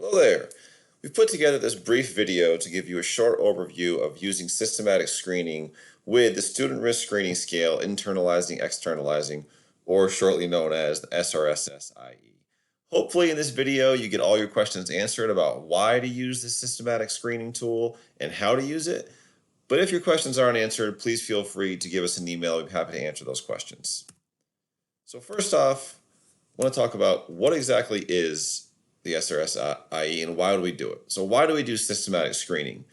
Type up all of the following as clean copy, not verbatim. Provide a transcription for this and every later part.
Hello there. We've put together this brief video to give you a short overview of using systematic screening with the student risk screening scale, internalizing, externalizing, or shortly known as the SRSS IE. Hopefully in this video you get all your questions answered about why to use this systematic screening tool and how to use it. But if your questions aren't answered, please feel free to give us an email. We'd be happy to answer those questions. So first off, I want to talk about what exactly is the SRSS IE and why do we do it? So why do we do systematic screening?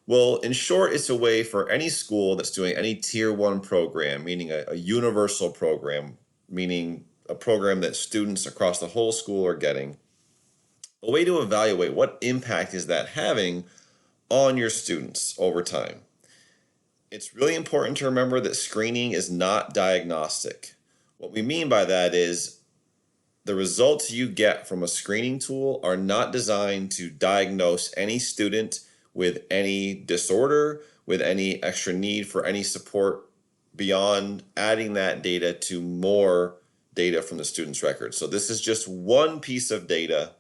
Well, in short, it's a way for any school that's doing any tier 1 program, meaning a universal program, meaning a program that students across the whole school are getting, a way to evaluate what impact is that having on your students over time. It's really important to remember that screening is not diagnostic. What we mean by that is the results you get from a screening tool are not designed to diagnose any student with any disorder, with any extra need for any support beyond adding that data to more data from the student's record. So this is just one piece of data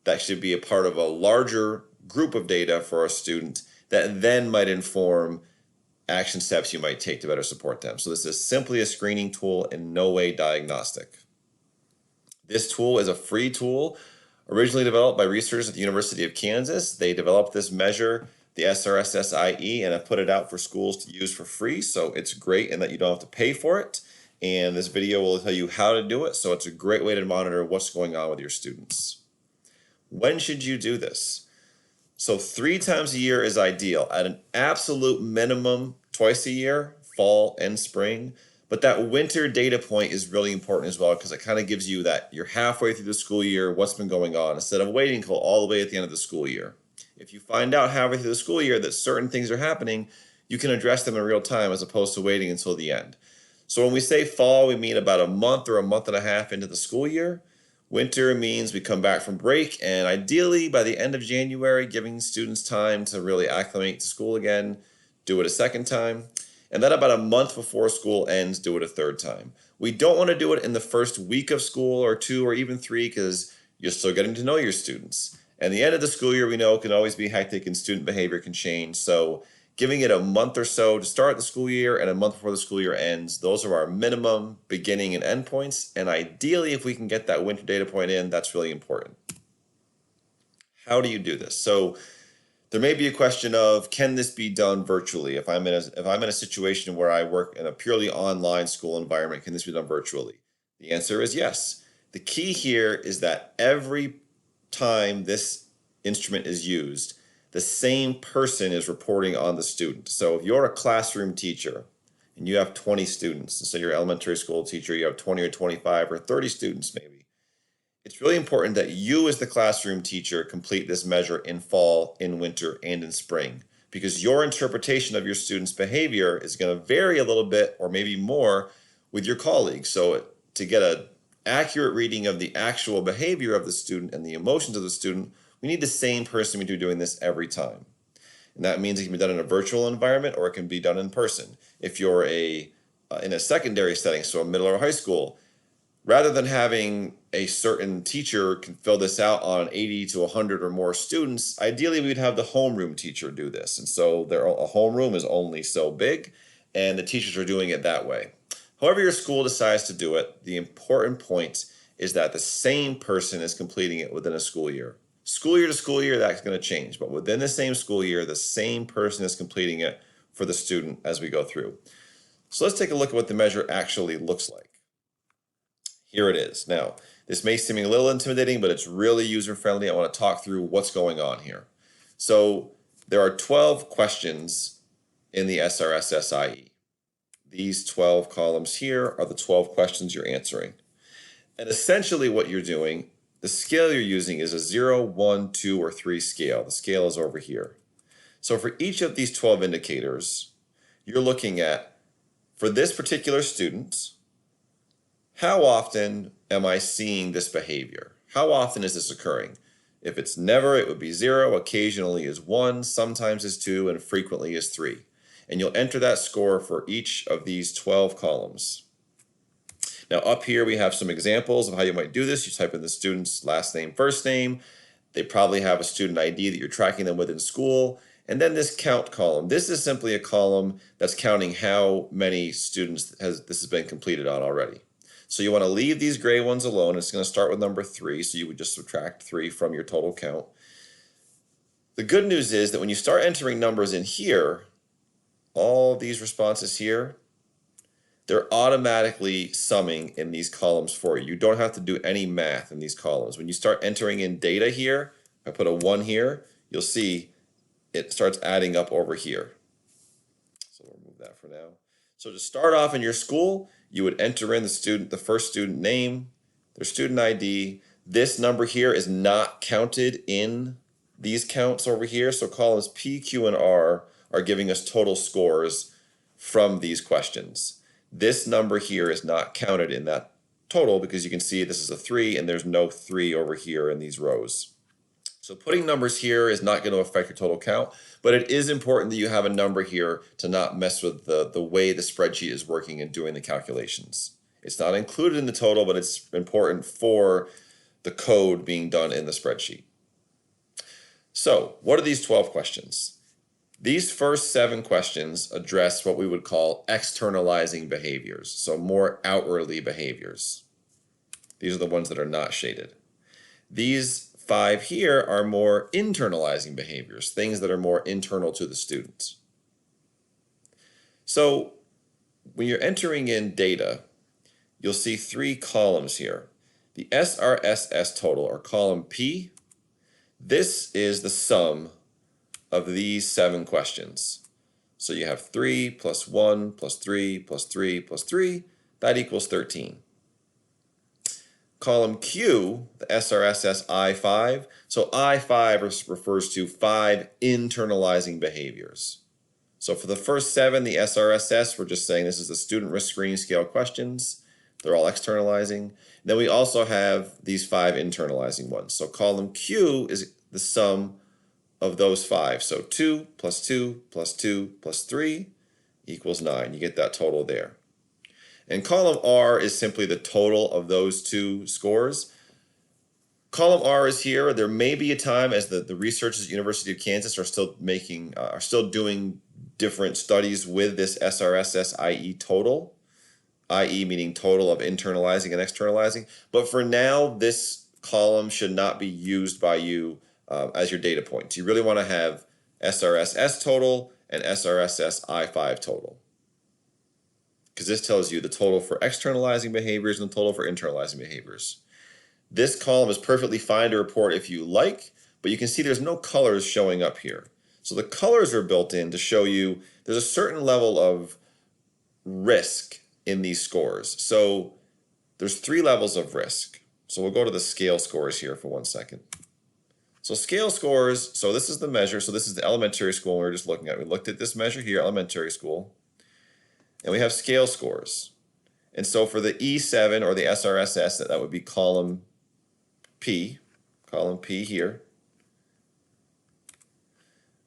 that should be a part of a larger group of data for a student that then might inform action steps you might take to better support them. So this is simply a screening tool, in no way diagnostic. This tool is a free tool originally developed by researchers at the University of Kansas. They developed this measure, the SRSS IE, and have put it out for schools to use for free. So it's great in that you don't have to pay for it. And this video will tell you how to do it. So it's a great way to monitor what's going on with your students. When should you do this? So 3 times a year is ideal. At an absolute minimum, twice a year, fall and spring. But that winter data point is really important as well, because it kind of gives you that you're halfway through the school year, what's been going on, instead of waiting until all the way at the end of the school year. If you find out halfway through the school year that certain things are happening, you can address them in real time as opposed to waiting until the end. So when we say fall, we mean about a month or a month and a half into the school year. Winter means we come back from break, and ideally by the end of January, giving students time to really acclimate to school again, do it a second time. And then about a month before school ends, do it a third time. We don't want to do it in the first week of school or 2 or even 3 because you're still getting to know your students. And the end of the school year, we know, can always be hectic and student behavior can change. So giving it a month or so to start the school year and a month before the school year ends, those are our minimum beginning and end points. And ideally, if we can get that winter data point in, that's really important. How do you do this? So there may be a question of, can this be done virtually? If I'm in a situation where I work in a purely online school environment, can this be done virtually? The answer is yes. The key here is that every time this instrument is used, the same person is reporting on the student. So if you're a classroom teacher and you have 20 students, and so you're an elementary school teacher, you have 20 or 25 or 30 students maybe, it's really important that you as the classroom teacher complete this measure in fall, in winter, and in spring, because your interpretation of your students' behavior is going to vary a little bit or maybe more with your colleagues. So to get an accurate reading of the actual behavior of the student and the emotions of the student, we need the same person to be doing this every time. And that means it can be done in a virtual environment or it can be done in person. If you're in a secondary setting, so a middle or high school, rather than having a certain teacher can fill this out on 80 to 100 or more students, ideally we'd have the homeroom teacher do this. And so a homeroom is only so big, and the teachers are doing it that way. However your school decides to do it, the important point is that the same person is completing it within a school year. School year to school year, that's going to change, but within the same school year, the same person is completing it for the student as we go through. So let's take a look at what the measure actually looks like. Here it is. Now, this may seem a little intimidating, but it's really user-friendly. I want to talk through what's going on here. So there are 12 questions in the SRSS IE. These 12 columns here are the 12 questions you're answering. And essentially what you're doing, the scale you're using is a 0, 1, 2, or 3 scale. The scale is over here. So for each of these 12 indicators, you're looking at, for this particular student, how often am I seeing this behavior? How often is this occurring? If it's never, it would be 0, occasionally is 1, sometimes is 2, and frequently is 3. And you'll enter that score for each of these 12 columns. Now up here we have some examples of how you might do this. You type in the student's last name, first name, They probably have a student ID that you're tracking them with in school. And then this count column. This is simply a column that's counting how many students this has been completed on already. So you want to leave these gray ones alone. It's going to start with number 3, so you would just subtract 3 from your total count. The good news is that when you start entering numbers in here, all these responses here, they're automatically summing in these columns for you. You don't have to do any math in these columns. When you start entering in data here, I put a 1 here, you'll see it starts adding up over here. So we'll remove that for now. So to start off in your school, you would enter in the first student name, their student ID. This number here is not counted in these counts over here. So columns P, Q, and R are giving us total scores from these questions. This number here is not counted in that total because you can see this is a 3 and there's no 3 over here in these rows. So putting numbers here is not going to affect your total count, but it is important that you have a number here to not mess with the way the spreadsheet is working and doing the calculations. It's not included in the total, but it's important for the code being done in the spreadsheet. So what are these 12 questions? These first 7 questions address what we would call externalizing behaviors, so more outwardly behaviors. These are the ones that are not shaded. These 5 here are more internalizing behaviors, things that are more internal to the student. So when you're entering in data, you'll see 3 columns here. The SRSS total, or column P, this is the sum of these 7 questions. So you have 3 plus 1 plus 3 plus 3 plus 3, that equals 13. Column Q, the SRSS I5, so I5 refers to 5 internalizing behaviors. So for the first 7, the SRSS, we're just saying this is the student risk screening scale questions. They're all externalizing. Then we also have these 5 internalizing ones. So column Q is the sum of those 5. So 2 plus 2 plus 2 plus 3 equals 9. You get that total there. And column R is simply the total of those 2 scores. Column R is here. There may be a time as the researchers at the University of Kansas are still doing different studies with this SRSS IE total, IE meaning total of internalizing and externalizing. But for now, this column should not be used by you as your data points. You really want to have SRSS total and SRSS I5 total, because this tells you the total for externalizing behaviors and the total for internalizing behaviors. This column is perfectly fine to report if you like, but you can see there's no colors showing up here. So the colors are built in to show you there's a certain level of risk in these scores. So there's 3 levels of risk. So we'll go to the scale scores here for 1 second. So scale scores, so this is the measure. So this is the elementary school we were just looking at. We looked at this measure here, elementary school. And we have scale scores. And so for the E7 or the SRSS, that would be column P here.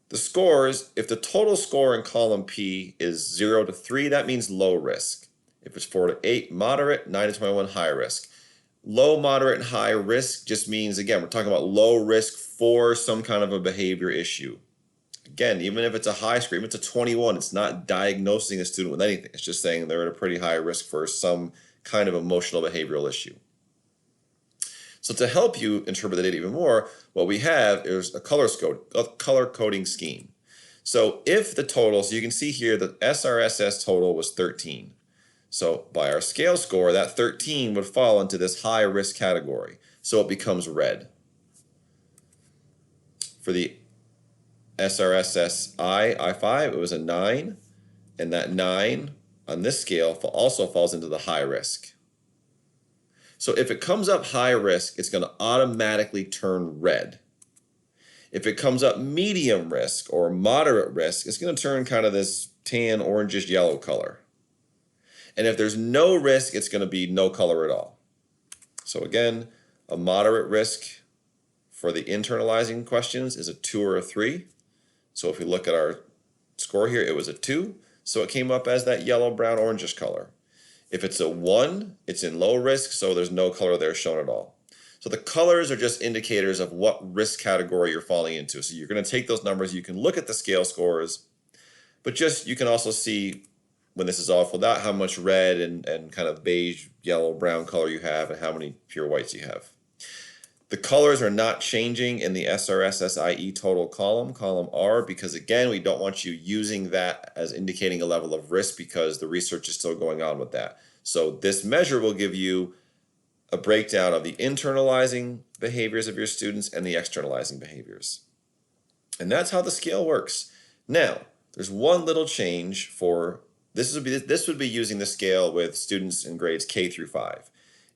The scores, if the total score in column P is 0 to 3, that means low risk. If it's 4 to 8, moderate, 9 to 21, high risk. Low, moderate, and high risk just means, again, we're talking about low risk for some kind of a behavior issue. Again, even if it's a high score, even if it's a 21, it's not diagnosing a student with anything. It's just saying they're at a pretty high risk for some kind of emotional behavioral issue. So to help you interpret the data even more, what we have is a color coding scheme. So if the total, so you can see here the SRSS total was 13. So by our scale score, that 13 would fall into this high risk category. So it becomes red. For the SRSS I5, it was a 9, and that 9 on this scale also falls into the high risk. So if it comes up high risk, it's going to automatically turn red. If it comes up medium risk or moderate risk, it's going to turn kind of this tan, orangish yellow color. And if there's no risk, it's going to be no color at all. So again, a moderate risk for the internalizing questions is a 2 or a 3. So if we look at our score here, it was a 2. So it came up as that yellow, brown, orangish color. If it's a 1, it's in low risk, so there's no color there shown at all. So the colors are just indicators of what risk category you're falling into. So you're going to take those numbers, you can look at the scale scores, but just you can also see when this is all filled out how much red and kind of beige, yellow, brown color you have and how many pure whites you have. The colors are not changing in the SRSS IE total column R, because again, we don't want you using that as indicating a level of risk because the research is still going on with that. So this measure will give you a breakdown of the internalizing behaviors of your students and the externalizing behaviors. And that's how the scale works. Now, there's one little change for this would be using the scale with students in grades K through 5.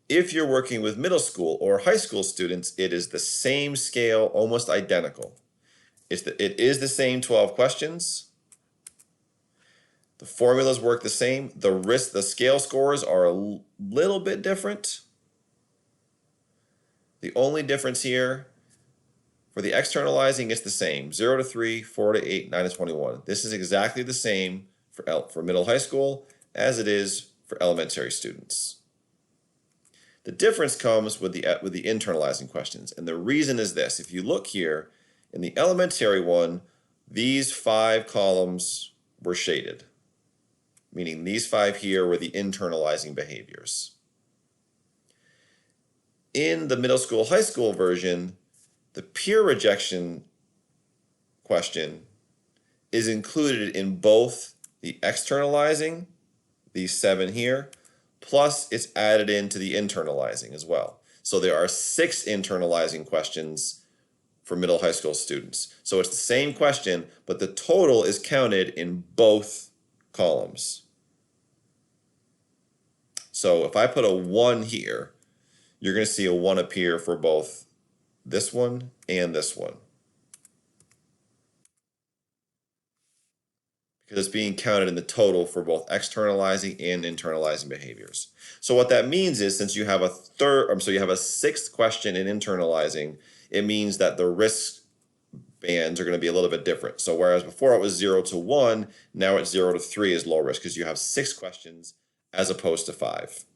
If you're working with middle school or high school students, it is the same scale, almost identical. It is the same 12 questions. The formulas work the same. The scale scores are a little bit different. The only difference here, for the externalizing, it's the same. 0 to 3, 4 to 8, 9 to 21. This is exactly the same for middle high school as it is for elementary students. The difference comes with the internalizing questions. And the reason is this. If you look here, in the elementary one, these 5 columns were shaded, meaning these 5 here were the internalizing behaviors. In the middle school, high school version, the peer rejection question is included in both the externalizing, these 7 here, plus it's added into the internalizing as well. So there are 6 internalizing questions for middle high school students. So it's the same question, but the total is counted in both columns. So if I put a 1 here, you're going to see a 1 appear for both this one and this one, because it's being counted in the total for both externalizing and internalizing behaviors. So what that means is, since you have a 6th question in internalizing, it means that the risk bands are going to be a little bit different. So whereas before it was 0 to 1, now it's 0 to 3 is low risk because you have 6 questions as opposed to 5.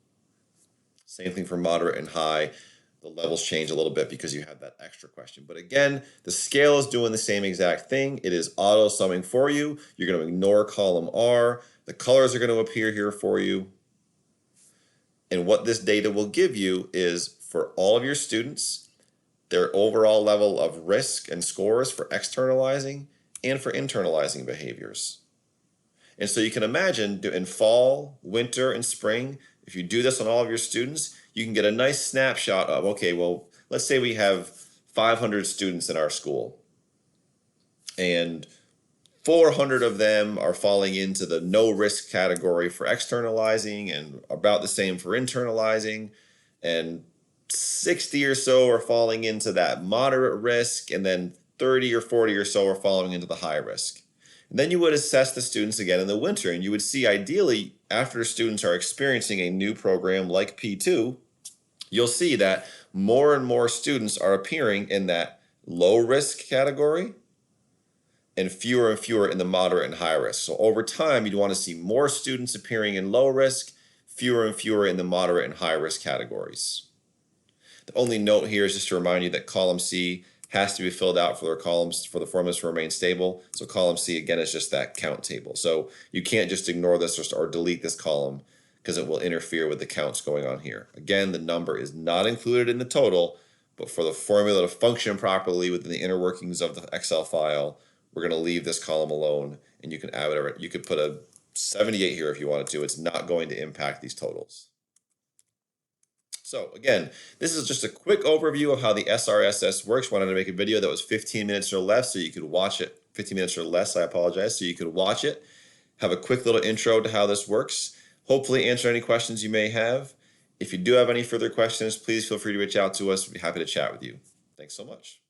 Same thing for moderate and high. The levels change a little bit because you have that extra question. But again, the scale is doing the same exact thing. It is auto summing for you. You're going to ignore column R. The colors are going to appear here for you. And what this data will give you is, for all of your students, their overall level of risk and scores for externalizing and for internalizing behaviors. And so you can imagine in fall, winter, and spring, if you do this on all of your students, you can get a nice snapshot of, okay, well, let's say we have 500 students in our school, and 400 of them are falling into the no risk category for externalizing and about the same for internalizing, and 60 or so are falling into that moderate risk, and then 30 or 40 or so are falling into the high risk. And then you would assess the students again in the winter, and you would see, ideally, after students are experiencing a new program like P2, you'll see that more and more students are appearing in that low risk category and fewer in the moderate and high risk. So over time, you'd want to see more students appearing in low risk, fewer and fewer in the moderate and high risk categories. The only note here is just to remind you that column C has to be filled out for the formulas to remain stable. So column C, again, is just that count table. So you can't just ignore this or delete this column, because it will interfere with the counts going on here. Again, the number is not included in the total, but for the formula to function properly within the inner workings of the Excel file, we're going to leave this column alone, and you can add whatever. You could put a 78 here if you wanted to. It's not going to impact these totals. So again, this is just a quick overview of how the SRSS works. Wanted to make a video that was 15 minutes or less so you could watch it. 15 minutes or less, I apologize, so you could watch it. Have a quick little intro to how this works. Hopefully answer any questions you may have. If you do have any further questions, please feel free to reach out to us. We'd be happy to chat with you. Thanks so much.